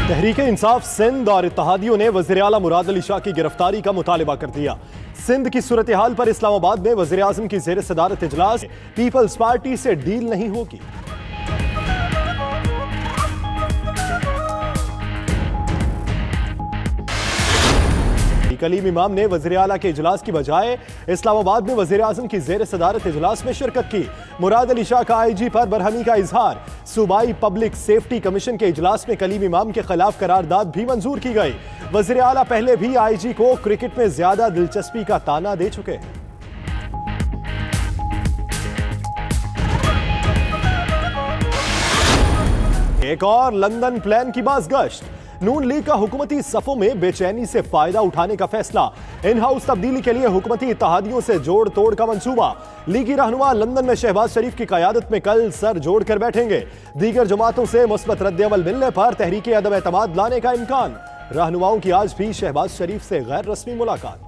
तहरीक इंसाफ सिंध और इत्तेहादियों ने वज़ीर आला मुराद अली शाह की गिरफ्तारी का मुतालिबा कर दिया। सिंध की सूरत हाल पर इस्लामाबाद में वज़ीर आज़म की ज़ेर सदारत इजलास, पीपल्स पार्टी से डील नहीं होगी। कलीम इमाम ने वज़ीर आला के इजलास की बजाय इस्लामाबाद में वज़ीर आज़म की ज़ेर सदारत इजलास में शिरकत की। मुराद अली शाह का IG पर बरहमी का इजहार। सूबाई पब्लिक सेफ्टी कमीशन के इजलास में कलीम इमाम के खिलाफ करारदाद भी मंजूर की गई। वज़ीर आला पहले भी IG को क्रिकेट में ज्यादा दिलचस्पी का ताना दे चुके हैं। एक और लंदन प्लान की बाज़गश्त। नून लीग का हुकूमती सफों में बेचैनी से फायदा उठाने का फैसला। इन हाउस तब्दीली के लिए हुकूमती इत्तेहादियों से जोड़ तोड़ का मंसूबा। लीगी रहनुमा लंदन में शहबाज शरीफ की क़यादत में कल सर जोड़ कर बैठेंगे। दीगर जमातों से मुस्बत रद्द-ए-अमल मिलने पर तहरीक अदम एतमाद लाने का इम्कान। रहनुमाओं की आज भी शहबाज शरीफ से गैर रस्मी मुलाकात।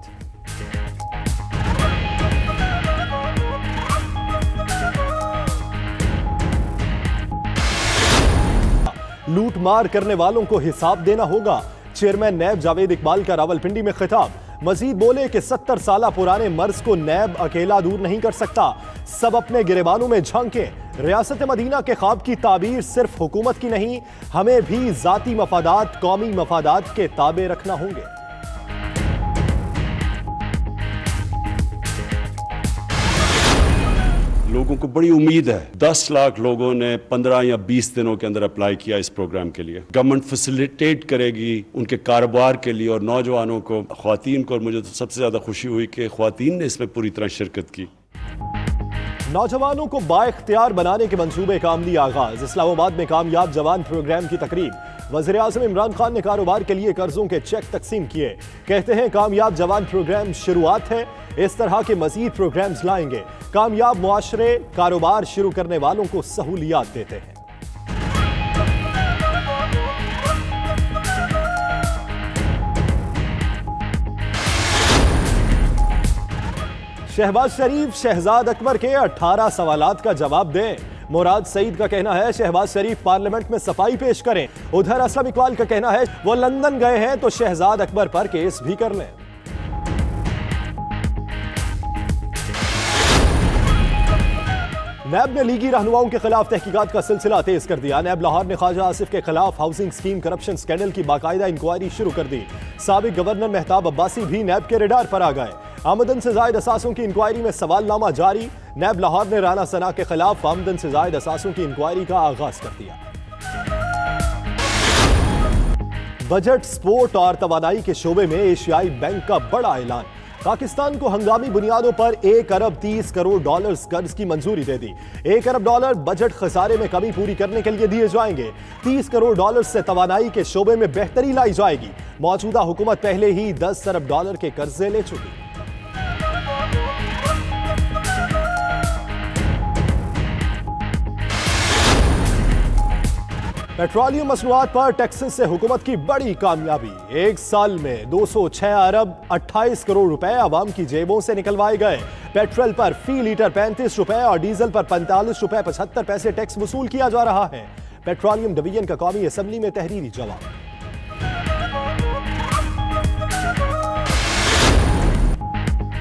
लूट मार करने वालों को हिसाब देना होगा। चेयरमैन नैब जावेद इकबाल का रावलपिंडी में खिताब। मजीद बोले कि 70 साल पुराने मर्ज को नैब अकेला दूर नहीं कर सकता। सब अपने गिरेबानों में झांके। रियासत मदीना के ख्वाब की ताबीर सिर्फ हुकूमत की नहीं, हमें भी जाती मफादात कौमी मफादात के ताबे रखना होंगे। लोगों को बड़ी उम्मीद है। 10 लाख लोगों ने 15 या 20 दिनों के अंदर अप्लाई किया इस प्रोग्राम के लिए। गवर्नमेंट फैसिलिटेट करेगी उनके कारोबार के लिए और नौजवानों को, ख्वातीन को। और मुझे तो सबसे ज्यादा खुशी हुई कि ख्वातीन ने इसमें पूरी तरह शिरकत की। नौजवानों को बाइख्तियार बनाने के मंसूबे का अमली आगाज। इस्लामाबाद में कामयाब जवान प्रोग्राम की तकरीब। वज़ीर आज़म इमरान खान ने कारोबार के लिए कर्जों के चेक तकसीम किए। कहते हैं कामयाब जवान प्रोग्राम शुरुआत है, इस तरह के मजीद प्रोग्राम्स लाएंगे। कामयाब मुआशरे कारोबार शुरू करने वालों को सहूलियात देते हैं। शहबाज शरीफ शहजाद अकबर के 18 सवालात का जवाब दें। मुराद सईद का कहना है शहबाज शरीफ पार्लियामेंट में सफाई पेश करें। उधर असलम इकबाल का कहना है वो लंदन गए हैं तो शहजाद अकबर पर केस भी कर लें। नैब ने लीगी रहनुमाओं के खिलाफ तहकीकात का सिलसिला तेज कर दिया। नैब लाहौर ने ख्वाजा आसिफ के खिलाफ हाउसिंग स्कीम करप्शन स्कैंडल की बाकायदा इंक्वायरी शुरू कर दी। साबिक गवर्नर मेहताब अब्बासी भी नैब के रेडार पर आ गए। आमदन से जायद असासों की इंक्वायरी में सवालनामा जारी। नैब लाहौर ने राना सना के खिलाफ आमदन से जायद असासों की इंक्वायरी का आगाज कर दिया। बजट, स्पोर्ट और तवानाई के शोबे में एशियाई बैंक का बड़ा ऐलान। पाकिस्तान को हंगामी बुनियादों पर 1 अरब 30 करोड़ डॉलर्स कर्ज की मंजूरी दे दी। 1 अरब डॉलर बजट खसारे में कमी पूरी करने के लिए दिए जाएंगे। 30 करोड़ डॉलर से तवानाई के शोबे में बेहतरी लाई जाएगी। मौजूदा हुकूमत पहले ही 10 अरब डॉलर के कर्जे ले चुकी। पेट्रोलियम मसनूआत पर टैक्सेस से हुकूमत की बड़ी कामयाबी। एक साल में 206 अरब 28 करोड़ रुपए आवाम की जेबों से निकलवाए गए। पेट्रोल पर फी लीटर 35 रुपए और डीजल पर 45 रुपए 75 पैसे टैक्स वसूल किया जा रहा है। पेट्रोलियम डिवीजन का कौमी असेंबली में तहरीरी जवाब।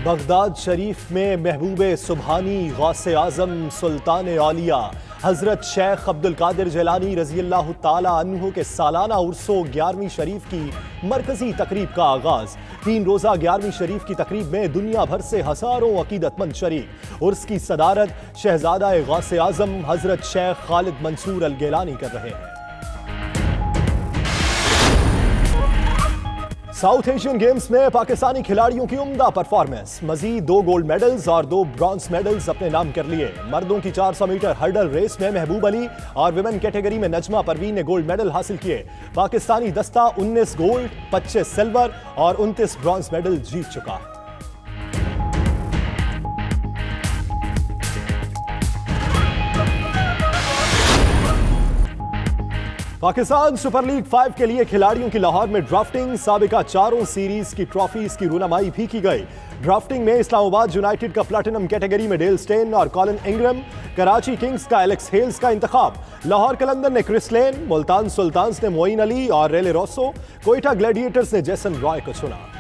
बगदाद शरीफ में महबूब सुबहानी गौसे आजम सुल्तान औलिया हजरत शेख अब्दुल कादिर जिलानी रज़ी अल्लाह ताला अन्हु के सालाना उर्सो 11वीं शरीफ की मरकजी तकरीब का आगाज। 3 रोज़ा 11वीं शरीफ की तकरीब में दुनिया भर से हजारों अकीदतमंद शरीक। उर्स की सदारत शहजादा गौसे आजम हजरत शेख खालिद मंसूर अल गिलानी कर रहे हैं। साउथ एशियन गेम्स में पाकिस्तानी खिलाड़ियों की उम्दा परफॉर्मेंस। मजीद 2 गोल्ड मेडल्स और 2 ब्रॉन्ज मेडल्स अपने नाम कर लिए। मर्दों की 400 मीटर हर्डल रेस में महबूब अली और विमेन कैटेगरी में नजमा परवीन ने गोल्ड मेडल हासिल किए। पाकिस्तानी दस्ता 19 गोल्ड, 25 सिल्वर और 29 ब्रॉन्ज मेडल जीत चुका है। पाकिस्तान सुपर लीग 5 के लिए खिलाड़ियों की लाहौर में ड्राफ्टिंग। साबिका 4 सीरीज की ट्रॉफीज की रुनमाई भी की गई। ड्राफ्टिंग में इस्लामाबाद यूनाइटेड का प्लैटिनम कैटेगरी में डेल स्टेन और कॉलिन इंग्रम, कराची किंग्स का एलेक्स हेल्स का इंतखाब, लाहौर कलंदर ने क्रिस लेन, मुल्तान सुल्तान्स ने मोइन अली और रेले रोसो, कोयटा ग्लैडिएटर्स ने जैसन रॉय को चुना।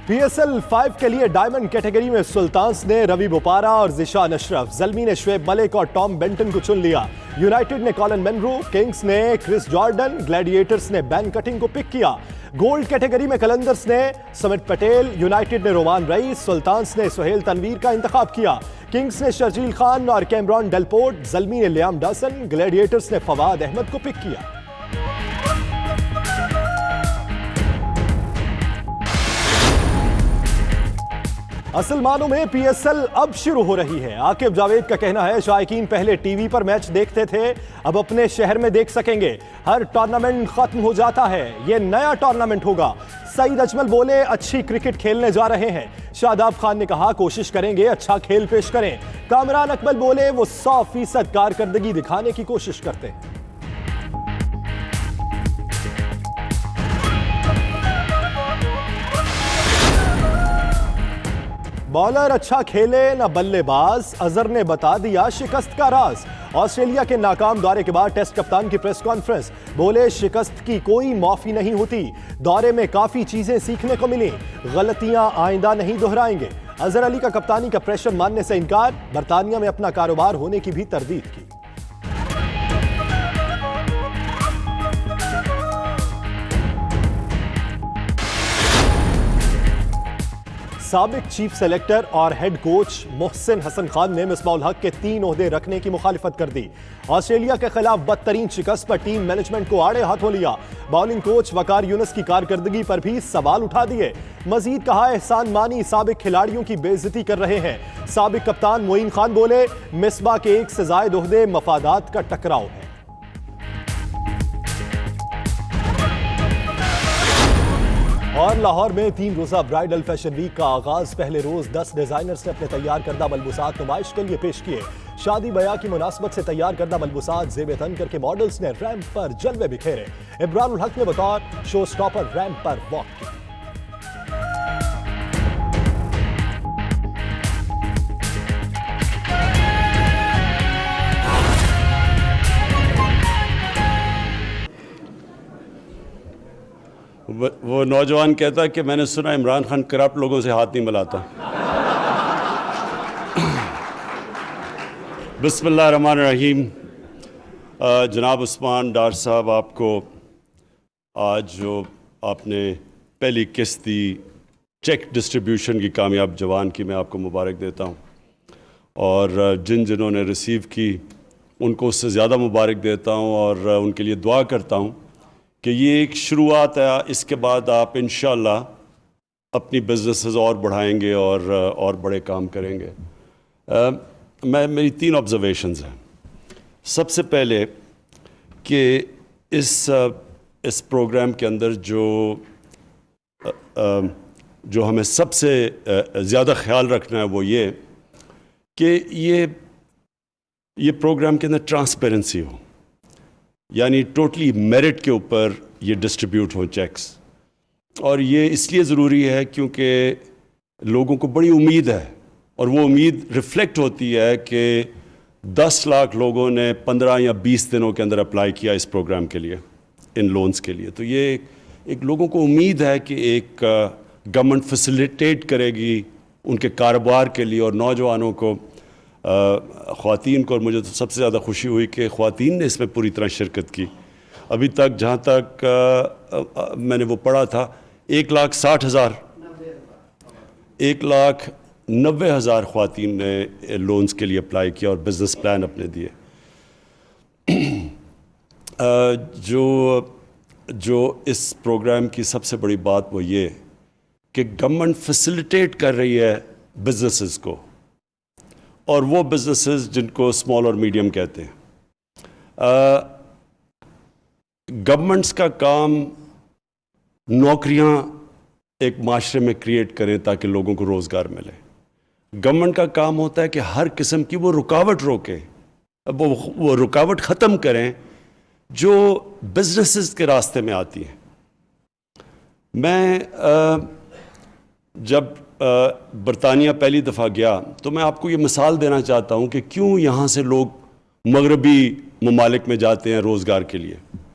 PSL 5 के लिए डायमंड कैटेगरी में सुल्तान्स ने रवि बोपारा और जिशान अशरफ, ज़ल्मी ने शुएब मलिक और टॉम बेंटन को चुन लिया। यूनाइटेड ने कॉलिन मनरो, किंग्स ने क्रिस जॉर्डन, ग्लैडिएटर्स ने बैन कटिंग को पिक किया। गोल्ड कैटेगरी में कलंदर्स ने समित पटेल, यूनाइटेड ने रोमान रईस, सुल्तान्स ने सुहेल तनवीर का इंतखाब किया। किंग्स ने शर्जील खान और कैमरॉन डेलपोर्ट, ज़ल्मी ने लियाम डॉसन, ग्लैडिएटर्स ने फवाद अहमद को पिक किया। असल मानों में PSL अब शुरू हो रही है। आकिब जावेद का कहना है, शायकीन पहले टीवी पर मैच देखते थे, अब अपने शहर में देख सकेंगे। हर टूर्नामेंट खत्म हो जाता है, ये नया टूर्नामेंट होगा। सईद अजमल बोले, अच्छी क्रिकेट खेलने जा रहे हैं। शादाब खान ने कहा, कोशिश करेंगे अच्छा खेल पेश करें। कामरान अकबल बोले, वो 100% कारकर्दगी दिखाने की कोशिश करते हैं। बॉलर अच्छा खेले न बल्लेबाज, अजहर ने बता दिया शिकस्त का राज। ऑस्ट्रेलिया के नाकाम दौरे के बाद टेस्ट कप्तान की प्रेस कॉन्फ्रेंस, बोले शिकस्त की कोई माफी नहीं होती। दौरे में काफी चीजें सीखने को मिली, गलतियां आइंदा नहीं दोहराएंगे। अजहर अली का कप्तानी का प्रेशर मानने से इनकार, बरतानिया में अपना कारोबार होने की भी तरदीद की। साबिक चीफ सेलेक्टर और हेड कोच मोहसिन हसन खान ने मिसबाउल हक के 3 ओहदे रखने की मुखालिफत कर दी। ऑस्ट्रेलिया के खिलाफ बदतरीन शिकस्त पर टीम मैनेजमेंट को आड़े हाथों लिया। बॉलिंग कोच वकार यूनुस की कारकर्दगी पर भी सवाल उठा दिए। मजीद कहा, एहसान मानी साबिक खिलाड़ियों की बेइज्जती कर रहे हैं। साबिक कप्तान मोइन खान बोले, मिसबा के 1 से जायद ओहदे मफादात का टकराव है। और लाहौर में 3 रोजा ब्राइडल फैशन वीक का आगाज। पहले रोज 10 डिजाइनर्स ने अपने तैयार करदा मलबूसात नुमाइश के लिए पेश किए। शादी ब्याह की मुनासबत से तैयार करदा मलबूसात ज़ेब तन करके मॉडल्स ने रैंप पर जलवे बिखेरे। इमरानुल हक ने बतौर शो स्टॉपर रैंप पर वॉक की। वो नौजवान कहता कि मैंने सुना इमरान खान करप्ट लोगों से हाथ नहीं मिलाता। बिस्मिल्लाहिर्रहमानिर्रहीम। जनाब उस्मान डार साहब, आपको आज जो आपने पहली किस्त दी चेक डिस्ट्रीब्यूशन की कामयाब जवान की, मैं आपको मुबारक देता हूँ। और जिन्होंने रिसीव की उनको उससे ज़्यादा मुबारक देता हूँ और उनके लिए दुआ करता हूँ कि ये एक शुरुआत है। इसके बाद आप इंशाअल्लाह अपनी बिजनेसेस और बढ़ाएंगे और बड़े काम करेंगे। मेरी 3 ऑब्जर्वेशंस हैं। सबसे पहले कि इस प्रोग्राम के अंदर जो हमें सबसे ज़्यादा ख्याल रखना है वो ये कि ये प्रोग्राम के अंदर ट्रांसपेरेंसी हो, यानी टोटली मेरिट के ऊपर ये डिस्ट्रीब्यूट हो चेक्स। और ये इसलिए ज़रूरी है क्योंकि लोगों को बड़ी उम्मीद है और वो उम्मीद रिफ्लेक्ट होती है कि 10 लाख लोगों ने 15 या 20 दिनों के अंदर अप्लाई किया इस प्रोग्राम के लिए, इन लोन्स के लिए। तो ये एक लोगों को उम्मीद है कि एक गवर्नमेंट फैसिलिटेट करेगी उनके कारोबार के लिए और नौजवानों को, ख़वातीन को। और मुझे तो सबसे ज़्यादा खुशी हुई कि ख़वातीन ने इसमें पूरी तरह शिरकत की। अभी तक जहाँ तक मैंने वो पढ़ा था 1,90,000 ख़वातीन ने लोन्स के लिए अप्लाई किया और बिज़नेस प्लान अपने दिए। जो इस प्रोग्राम की सबसे बड़ी बात वो ये कि गवर्नमेंट फैसिलिटेट कर रही है बिजनेसेस को, और वो बिजनेसेस जिनको स्मॉल और मीडियम कहते हैं। गवर्नमेंट्स का काम नौकरियां एक माशरे में क्रिएट करें ताकि लोगों को रोज़गार मिले। गवर्नमेंट का काम होता है कि हर किस्म की वो रुकावट रोके। वो रुकावट ख़त्म करें जो बिजनेसेस के रास्ते में आती हैं। मैं जब बरतानिया पहली दफ़ा गया तो मैं आपको ये मिसाल देना चाहता हूँ कि क्यों यहाँ से लोग मगरबी ममालिक में जाते हैं रोज़गार के लिए।